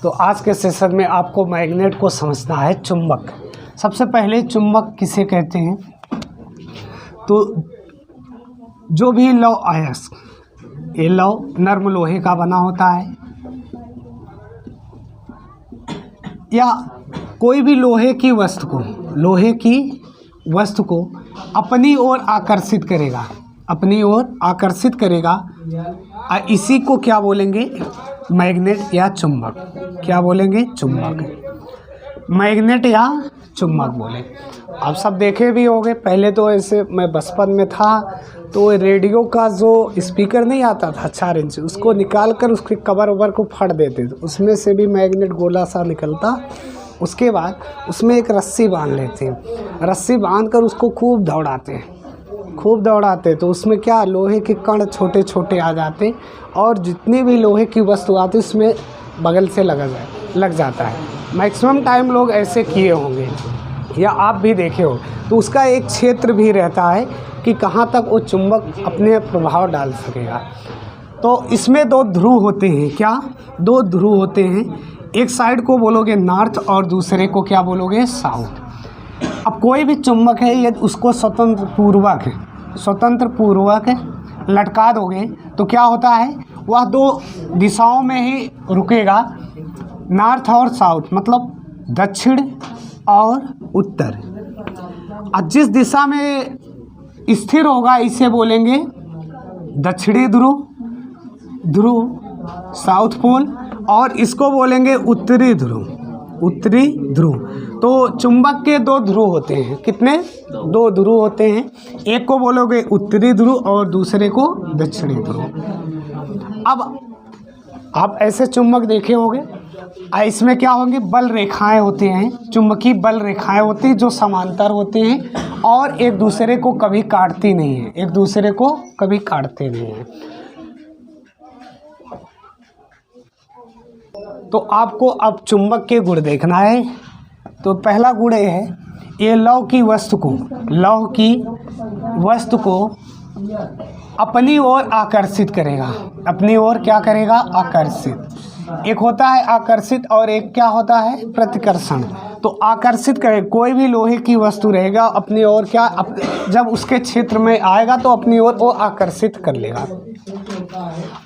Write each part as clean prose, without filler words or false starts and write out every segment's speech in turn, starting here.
तो आज के सेशन में आपको मैग्नेट को समझना है। चुंबक, सबसे पहले चुंबक किसे कहते हैं? तो जो भी लौह अयस्क, ये लौह नर्म लोहे का बना होता है या कोई भी लोहे की वस्तु को अपनी ओर आकर्षित करेगा, अपनी ओर आकर्षित करेगा। इसी को क्या बोलेंगे? मैग्नेट या चुंबक। क्या बोलेंगे? चुंबक, मैग्नेट या चुंबक बोले। आप सब देखे भी होंगे, पहले तो ऐसे मैं बचपन में था तो रेडियो का जो स्पीकर नहीं आता था 4 इंच, उसको निकाल कर उसके कवर ववर को फाड़ देते थे, उसमें से भी मैग्नेट गोला सा निकलता। उसके बाद उसमें एक रस्सी बांध लेते हैं, रस्सी बांध कर उसको खूब दौड़ाते तो उसमें क्या, लोहे के कण छोटे छोटे आ जाते और जितनी भी लोहे की वस्तु आती उसमें बगल से लग जाता है। मैक्सिमम टाइम लोग ऐसे किए होंगे या आप भी देखे हो। तो उसका एक क्षेत्र भी रहता है कि कहाँ तक वो चुंबक अपने प्रभाव डाल सकेगा। तो इसमें 2 ध्रुव होते हैं। क्या? 2 ध्रुव होते हैं। एक साइड को बोलोगे नॉर्थ और दूसरे को क्या बोलोगे? साउथ। अब कोई भी चुंबक है, यदि उसको स्वतंत्र पूर्वक लटका दोगे तो क्या होता है, वह 2 दिशाओं में ही रुकेगा, नॉर्थ और साउथ, मतलब दक्षिण और उत्तर। और जिस दिशा में स्थिर होगा इसे बोलेंगे दक्षिणी ध्रुव साउथ पोल, और इसको बोलेंगे उत्तरी ध्रुव। तो चुंबक के 2 ध्रुव होते हैं। कितने? 2 ध्रुव होते हैं। एक को बोलोगे उत्तरी ध्रुव और दूसरे को दक्षिणी ध्रुव। अब आप ऐसे चुंबक देखे होंगे, इसमें क्या होंगे? बल रेखाएं होती हैं, चुंबकीय बल रेखाएं होती हैं जो समांतर होते हैं और एक दूसरे को कभी काटते नहीं हैं। तो आपको अब चुंबक के गुण देखना है। तो पहला गुण ये है, ये लौह की वस्तु को अपनी ओर आकर्षित करेगा। अपनी ओर क्या करेगा? आकर्षित। एक होता है आकर्षित और एक क्या होता है? प्रतिकर्षण। तो आकर्षित करे, कोई भी लोहे की वस्तु रहेगा अपनी ओर जब उसके क्षेत्र में आएगा तो अपनी ओर वो आकर्षित कर लेगा।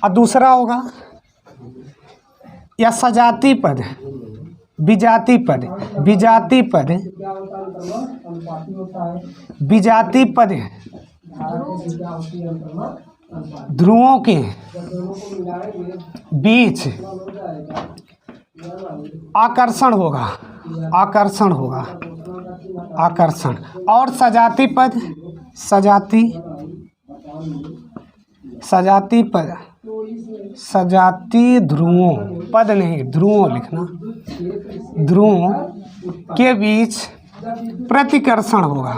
और दूसरा होगा या सजाती पद, विजाती पद ध्रुवों के बीच आकर्षण होगा। और सजाती ध्रुवों, पद नहीं ध्रुवों लिखना, ध्रुवों के बीच प्रतिकर्षण होगा।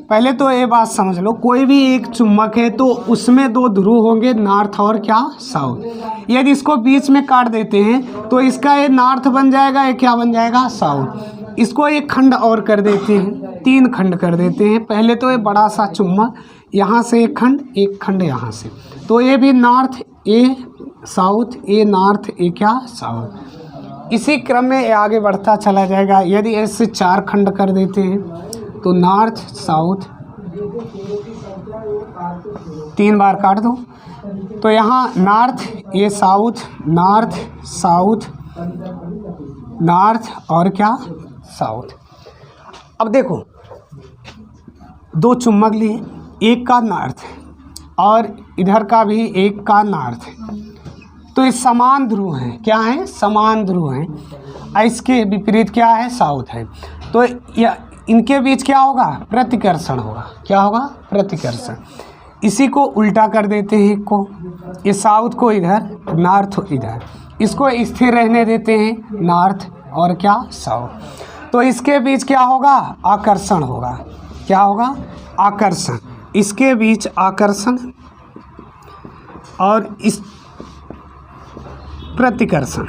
पहले तो ये बात समझ लो, कोई भी एक चुंबक है तो उसमें 2 ध्रुव होंगे, नॉर्थ और क्या? साउथ। यदि इसको बीच में काट देते हैं तो इसका ये नॉर्थ बन जाएगा, ये क्या बन जाएगा? साउथ। इसको एक खंड और कर देते हैं, 3 खंड कर देते हैं। पहले तो ये बड़ा सा चुंबक, यहाँ से एक खंड यहाँ से, तो ये भी नॉर्थ, ये साउथ, ये नॉर्थ, ये क्या? साउथ। इसी क्रम में ये आगे बढ़ता चला जाएगा। यदि ऐसे 4 खंड कर देते हैं तो नॉर्थ साउथ, 3 बार काट दो तो यहाँ नॉर्थ, ये साउथ, नॉर्थ साउथ, नॉर्थ और क्या? साउथ। अब देखो 2 चुंबक लिए, एक का नॉर्थ और इधर का भी एक का नॉर्थ, तो ये समान ध्रुव हैं। क्या है? समान ध्रुव हैं। इसके विपरीत क्या है? साउथ है। तो इनके बीच क्या होगा? प्रतिकर्षण होगा। क्या होगा? प्रतिकर्षण। इसी को उल्टा कर देते हैं, एक को, ये साउथ को इधर, नॉर्थ इधर, इसको स्थिर रहने देते हैं, नॉर्थ और क्या? साउथ। तो इसके बीच क्या होगा? आकर्षण होगा। क्या होगा? आकर्षण। इसके बीच आकर्षण और इस प्रतिकर्षण,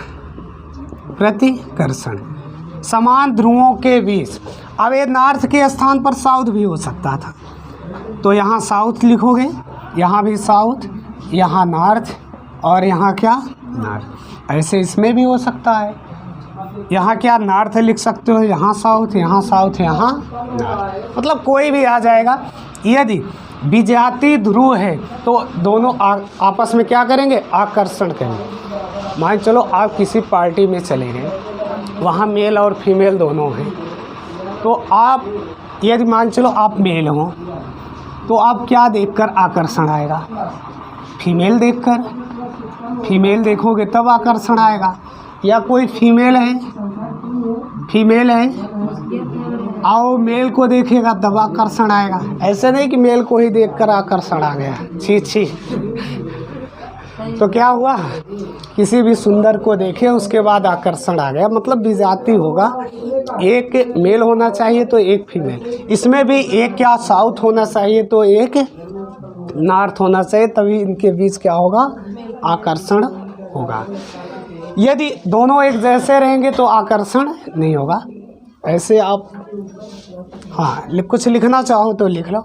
समान ध्रुवों के बीच। अब ये नॉर्थ के स्थान पर साउथ भी हो सकता था, तो यहाँ साउथ लिखोगे, यहाँ भी साउथ, यहाँ नॉर्थ और यहाँ क्या? नॉर्थ। ऐसे इसमें भी हो सकता है, यहाँ क्या नॉर्थ लिख सकते हो, यहाँ साउथ, यहाँ साउथ, यहाँ नॉर्थ, मतलब कोई भी आ जाएगा। यदि विजातीय ध्रुव है तो दोनों आपस में क्या करेंगे, आकर्षण करेंगे। मान चलो आप किसी पार्टी में चले गए, वहाँ मेल और फीमेल दोनों हैं, तो आप यदि मान चलो आप मेल हो तो आप क्या देखकर आकर्षण आएगा, फीमेल देखकर, फीमेल देखोगे तब आकर्षण आएगा। या कोई फीमेल है आओ मेल को देखेगा तब आकर्षण आएगा। ऐसे नहीं कि मेल को ही देखकर आकर्षण आ गया, छी। तो क्या हुआ, किसी भी सुंदर को देखे उसके बाद आकर्षण आ गया, मतलब विजातीय होगा। एक मेल होना चाहिए तो एक फीमेल, इसमें भी एक क्या साउथ होना चाहिए तो एक नॉर्थ होना चाहिए, तभी इनके बीच क्या होगा, आकर्षण होगा। यदि दोनों एक जैसे रहेंगे तो आकर्षण नहीं होगा। ऐसे आप हाँ कुछ लिखना चाहो तो लिख लो।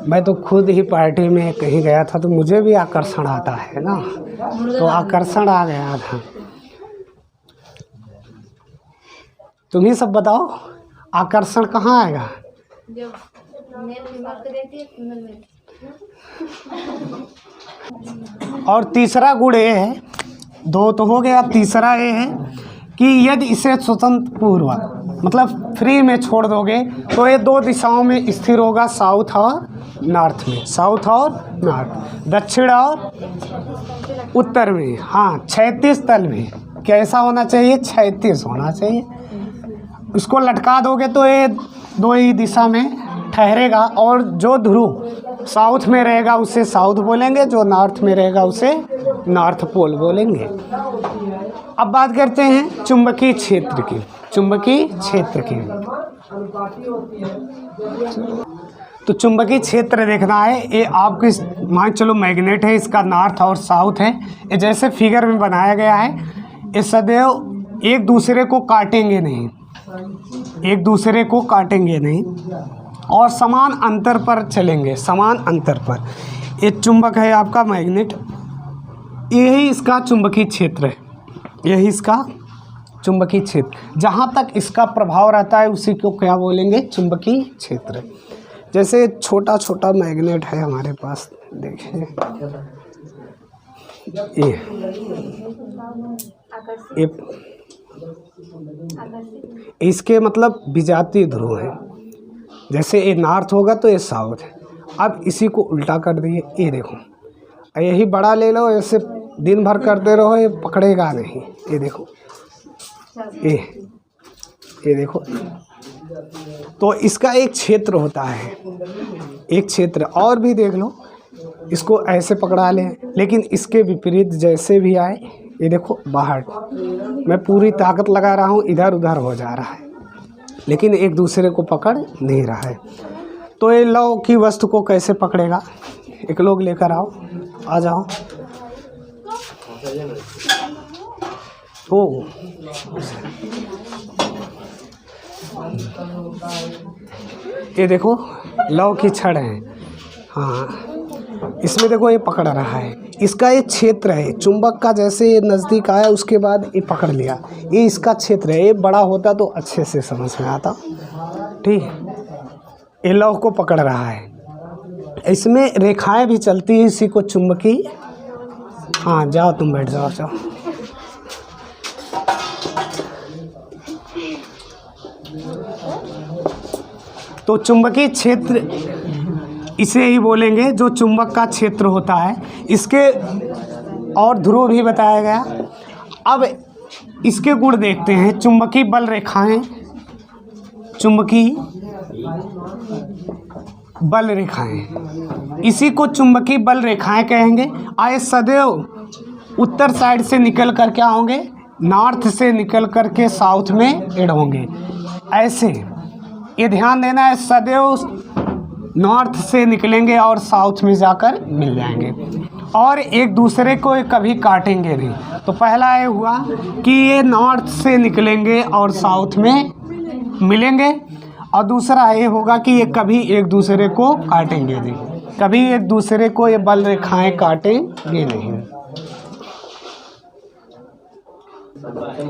मैं तो खुद ही पार्टी में कहीं गया था तो मुझे भी आकर्षण आता है ना, तो आकर्षण आ गया था। तुम ही सब बताओ आकर्षण कहाँ आएगा, और तीसरा गुण ये है, दो तो हो गया, तीसरा ये है कि यदि इसे स्वतंत्र पूर्वक मतलब फ्री में छोड़ दोगे तो ये दो दिशाओं में स्थिर होगा, साउथ और नॉर्थ में, साउथ और नॉर्थ, दक्षिण और उत्तर में। हाँ, क्षैतिज तल में कैसा होना चाहिए, क्षैतिज होना चाहिए। इसको लटका दोगे तो ये दो ही दिशा में ठहरेगा, और जो ध्रुव साउथ में रहेगा उसे साउथ बोलेंगे, जो नॉर्थ में रहेगा उसे नॉर्थ पोल बोलेंगे। अब बात करते हैं चुंबकीय क्षेत्र की, चुंबकीय क्षेत्र की। तो चुंबकीय क्षेत्र देखना है, ये आपके मान चलो मैग्नेट है, इसका नॉर्थ और साउथ है, ये जैसे फिगर में बनाया गया है, ये सदैव एक दूसरे को काटेंगे नहीं, एक दूसरे को काटेंगे नहीं और समान अंतर पर चलेंगे, समान अंतर पर। ये चुंबक है आपका मैग्नेट, यही इसका चुंबकीय क्षेत्र है, यही इसका चुंबकीय क्षेत्र, जहाँ तक इसका प्रभाव रहता है उसी को क्या बोलेंगे, चुंबकीय क्षेत्र। जैसे छोटा छोटा मैग्नेट है हमारे पास, देखिए ये इसके मतलब विजातीय ध्रुव है, जैसे ये नॉर्थ होगा तो ये साउथ है। अब इसी को उल्टा कर दिए, ये देखो, यही बड़ा ले लो, ऐसे दिन भर करते रहो, ये पकड़ेगा नहीं। ये देखो, ये देखो, तो इसका एक क्षेत्र होता है, एक क्षेत्र। और भी देख लो, इसको ऐसे पकड़ा लें, लेकिन इसके विपरीत जैसे भी आए, ये देखो बाहर, मैं पूरी ताकत लगा रहा हूँ, इधर उधर हो जा रहा है, लेकिन एक दूसरे को पकड़ नहीं रहा है। तो ये लौ की वस्तु को कैसे पकड़ेगा, एक लोग लेकर आओ, आ जाओ। ओ ये देखो लौ की छड़ है, हाँ, इसमें देखो ये पकड़ रहा है, इसका ये क्षेत्र है चुंबक का। जैसे ये नज़दीक आया उसके बाद ये पकड़ लिया, ये इसका क्षेत्र है। ये बड़ा होता तो अच्छे से समझ में आता, ठीक है। ये लौ को पकड़ रहा है, इसमें रेखाएं भी चलती है, इसी को चुंबकीय। हाँ जाओ तुम बैठ जाओ, जाओ। तो चुंबकीय क्षेत्र इसे ही बोलेंगे जो चुंबक का क्षेत्र होता है। इसके और ध्रुव भी बताया गया। अब इसके गुण देखते हैं। चुंबकीय बल रेखाएं, चुंबकीय बल रेखाएं, इसी को चुंबकीय बल रेखाएं कहेंगे। आए सदैव उत्तर साइड से निकल कर क्या होंगे, नॉर्थ से निकल कर के साउथ में एड होंगे। ऐसे ये ध्यान देना है, सदैव नॉर्थ से निकलेंगे और साउथ में जाकर मिल जाएंगे, और एक दूसरे को कभी काटेंगे नहीं। तो पहला ये हुआ कि ये नॉर्थ से निकलेंगे और साउथ में मिलेंगे, और दूसरा ये होगा कि ये कभी एक दूसरे को काटेंगे नहीं। कभी एक दूसरे को ये बल रेखाएं काटेंगे नहीं।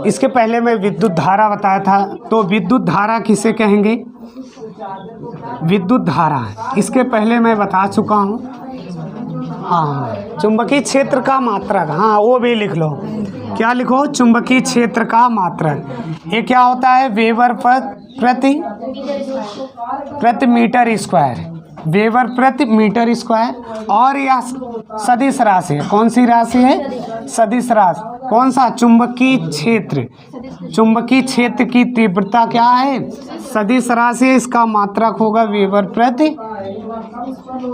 इसके पहले मैं विद्युत धारा बताया था, तो विद्युत धारा किसे कहेंगे? विद्युत धारा, इसके पहले मैं बता चुका हूँ। हाँ, चुंबकीय क्षेत्र का मात्रक, हाँ वो भी लिख लो। क्या लिखो? चुंबकीय क्षेत्र का मात्रक। ये क्या होता है? वेबर प्रति मीटर स्क्वायर, वेबर प्रति मीटर स्क्वायर। और यह सदिश राशि है। कौन सी राशि है? सदिश राशि। कौन सा? चुंबकीय क्षेत्र। चुंबकीय क्षेत्र की तीव्रता क्या है? सदिश राशि। इसका मात्रक होगा वेबर प्रति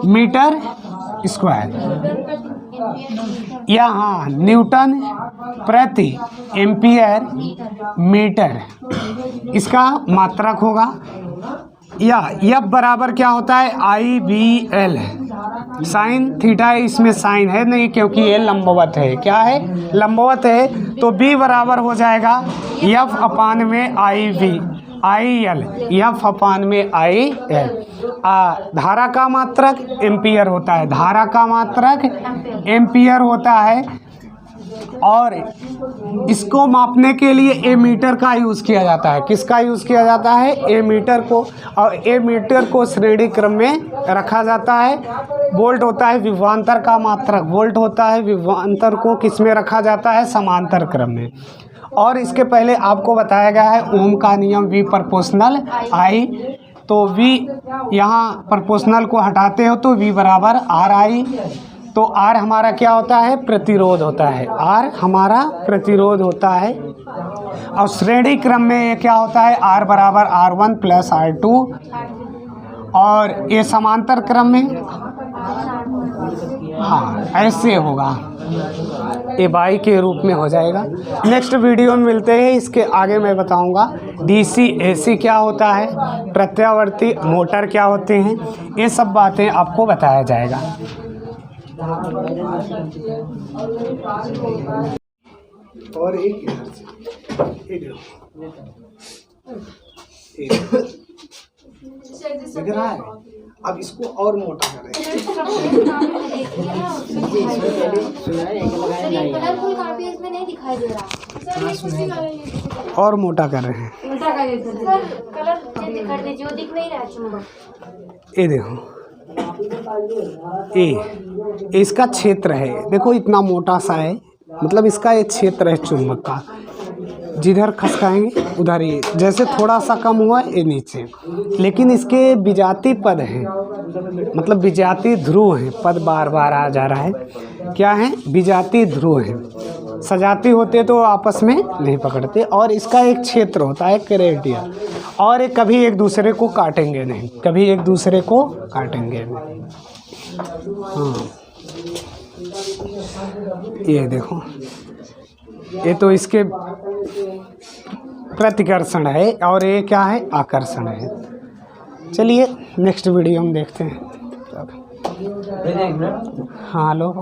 मीटर स्क्वायर। यहाँ न्यूटन प्रति एम्पियर मीटर इसका मात्रक होगा। या F बराबर क्या होता है? IBL। साइन थीटा है, इसमें साइन है नहीं क्योंकि ये लंबवत है। क्या है? लंबवत है। तो B बराबर हो जाएगा F अपान में IL, F अपान में IL। धारा का मात्रक एम्पियर होता है, धारा का मात्रक एम्पियर होता है। और इसको मापने के लिए एमीटर का यूज़ किया जाता है। किसका यूज़ किया जाता है? एमीटर को। और एमीटर को श्रेणी क्रम में रखा जाता है। वोल्ट होता है विभवांतर का मात्रक, वोल्ट होता है विभवांतर को किस में रखा जाता है? समांतर क्रम में। और इसके पहले आपको बताया गया है ओम का नियम, V प्रोपोर्शनल I। तो V यहाँ प्रोपोर्शनल को हटाते हो तो V बराबर RI। तो R हमारा क्या होता है? प्रतिरोध होता है। R हमारा प्रतिरोध होता है। और श्रेणी क्रम में ये क्या होता है? R बराबर R1 प्लस R2। और ये समांतर क्रम में, हाँ ऐसे होगा, ये बाई के रूप में हो जाएगा। नेक्स्ट वीडियो में मिलते हैं। इसके आगे मैं बताऊंगा DC AC क्या होता है, प्रत्यावर्ती मोटर क्या होते हैं, ये सब बातें आपको बताया जाएगा। और एक दिख रहा है। अब इसको और मोटा करें। और मोटा कर रहे हैं। ये देखो, ये इसका क्षेत्र है। देखो इतना मोटा सा है, मतलब इसका एक क्षेत्र है चुंबक का। जिधर खसकाएंगे उधर ही, जैसे थोड़ा सा कम हुआ ये नीचे। लेकिन इसके विजातीय पद हैं, मतलब विजातीय ध्रुव हैं। पद बार बार आ जा रहा है। क्या है? विजातीय ध्रुव हैं। सजाती होते तो आपस में नहीं पकड़ते। और इसका एक क्षेत्र होता है कैरेडिया। और ये कभी एक दूसरे को काटेंगे नहीं, कभी एक दूसरे को काटेंगे नहीं। हाँ, ये देखो, ये तो इसके प्रतिकर्षण है और ये क्या है? आकर्षण है। चलिए नेक्स्ट वीडियो में देखते हैं। हाँ लो।